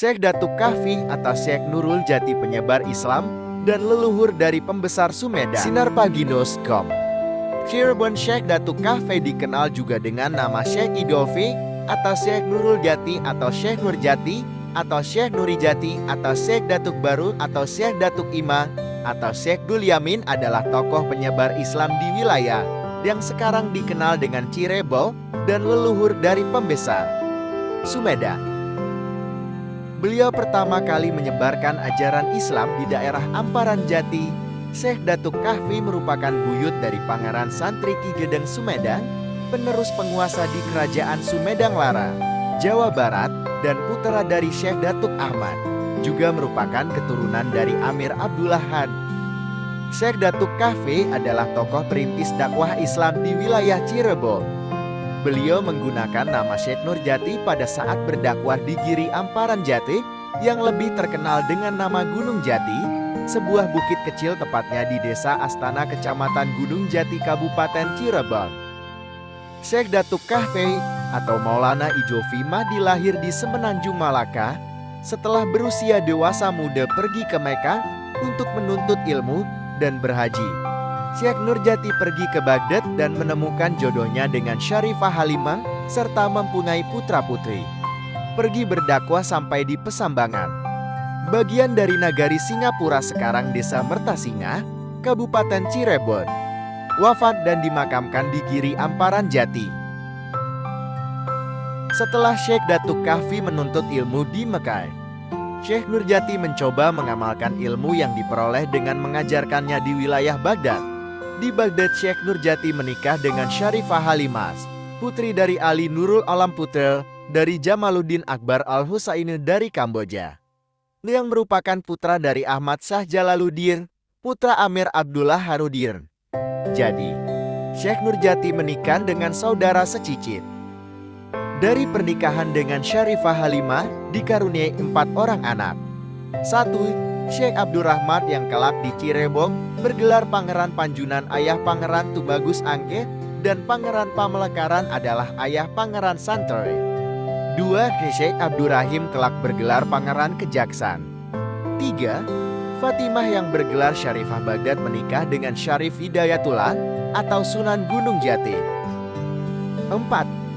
Syekh Datuk Kahfi atau Syekh Nurul Jati penyebar Islam dan leluhur dari pembesar Sumedang. Sinarpaginos.com. Cirebon Syekh Datuk Kahfi dikenal juga dengan nama Syekh Idofi atau Syekh Nurul Jati atau Syekh Nur Jati atau Syekh Nuri Jati atau Syekh Datuk Baru atau Syekh Datuk Ima atau Syekh Dul Yamin adalah tokoh penyebar Islam di wilayah yang sekarang dikenal dengan Cirebon dan leluhur dari pembesar Sumedang. Beliau pertama kali menyebarkan ajaran Islam di daerah Amparan Jati. Syekh Datuk Kahfi merupakan buyut dari Pangeran Santri Ki Gedeng Sumedang, penerus penguasa di Kerajaan Sumedang Lara, Jawa Barat, dan putra dari Syekh Datuk Ahmad. Juga merupakan keturunan dari Amir Abdullah Han. Syekh Datuk Kahfi adalah tokoh perintis dakwah Islam di wilayah Cirebon. Beliau menggunakan nama Syekh Nur Jati pada saat berdakwah di Giri Amparan Jati yang lebih terkenal dengan nama Gunung Jati, sebuah bukit kecil tepatnya di Desa Astana Kecamatan Gunung Jati Kabupaten Cirebon. Syekh Datuk Kahfi atau Maulana Ijofi Mahdi lahir di Semenanjung Malaka. Setelah berusia dewasa muda pergi ke Mekah untuk menuntut ilmu dan berhaji. Syekh Nur Jati pergi ke Baghdad dan menemukan jodohnya dengan Syarifah Halimah serta mempunyai putra-putri. Pergi berdakwah sampai di Pesambangan, bagian dari nagari Singapura sekarang Desa Mertasinga, Kabupaten Cirebon. Wafat dan dimakamkan di Giri Amparan Jati. Setelah Syekh Datuk Kahfi menuntut ilmu di Mekah, Syekh Nur Jati mencoba mengamalkan ilmu yang diperoleh dengan mengajarkannya di wilayah Baghdad. Di Baghdad, Syekh Nur Jati menikah dengan Syarifah Halimah, putri dari Ali Nurul Alam Putra dari Jamaluddin Akbar Al-Husaini dari Kamboja, yang merupakan putra dari Ahmad Shah Jalaluddin, putra Amir Abdullah Harudin. Jadi, Syekh Nur Jati menikah dengan saudara secicit. Dari pernikahan dengan Syarifah Halimah dikaruniai 4 orang anak. 1. Syekh Abdurrahman yang kelak di Cirebon bergelar Pangeran Panjunan, ayah Pangeran Tubagus Angke, dan Pangeran Pamekaran adalah ayah Pangeran Santoy. 2. Syekh Abdurrahim kelak bergelar Pangeran Kejaksan. 3. Fatimah yang bergelar Syarifah Baghdad menikah dengan Syarif Hidayatullah atau Sunan Gunung Jati. 4.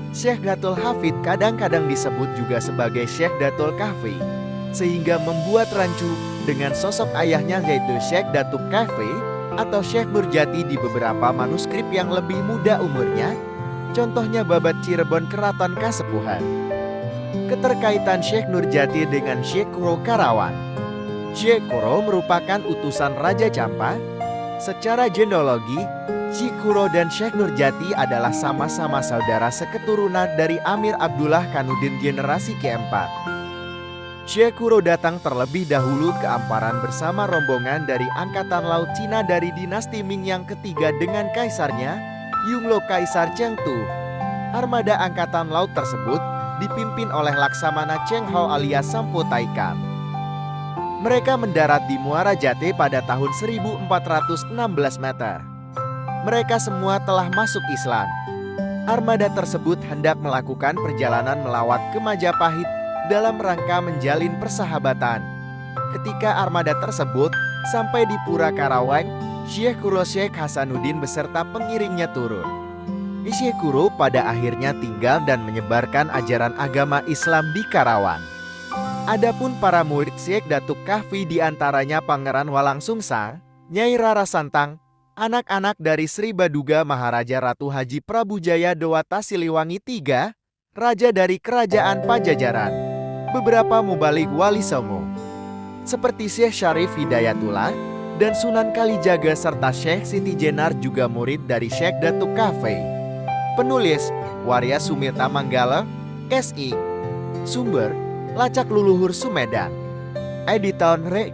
Syekh Datul Hafid kadang-kadang disebut juga sebagai Syekh Datul Kahfi, sehingga membuat rancu dengan sosok ayahnya yaitu Syekh Datuk Kahfi atau Syekh Nur Jati di beberapa manuskrip yang lebih muda umurnya, contohnya Babat Cirebon Keraton Kasepuhan. Keterkaitan Syekh Nur Jati dengan Syekh Kuro Karawan. Syekh Kuro merupakan utusan Raja Campa. Secara genealogi, Syekh Kuro dan Syekh Nur Jati adalah sama-sama saudara seketurunan dari Amir Abdullah Kanudin generasi keempat. Syekh Kuro datang terlebih dahulu ke Amparan bersama rombongan dari Angkatan Laut Cina dari dinasti Ming yang ketiga dengan kaisarnya, Yunglo Kaisar Chengtu. Armada Angkatan Laut tersebut dipimpin oleh Laksamana Cheng Ho alias Sampo Taikam. Mereka mendarat di Muara Jati pada tahun 1416 meter. Mereka semua telah masuk Islam. Armada tersebut hendak melakukan perjalanan melawat ke Majapahit dalam rangka menjalin persahabatan. Ketika armada tersebut sampai di Pura Karawang, Syekh Kuro Syekh Hasanuddin beserta pengiringnya turun. Syekh Kuro pada akhirnya tinggal dan menyebarkan ajaran agama Islam di Karawang. Adapun para murid Syekh Datuk Kahfi diantaranya Pangeran Walangsungsang, Nyai Rara Santang, anak-anak dari Sri Baduga Maharaja Ratu Haji Prabu Jaya Dewata Siliwangi III, Raja dari Kerajaan Pajajaran, beberapa mubalik wali songo, seperti Syekh Syarif Hidayatullah dan Sunan Kalijaga serta Syekh Siti Jenar juga murid dari Syekh Datuk Kahfi. Penulis, Warya Sumirta Manggala, SI. Sumber, Lacak Luluhur Sumedang. Editor Rek.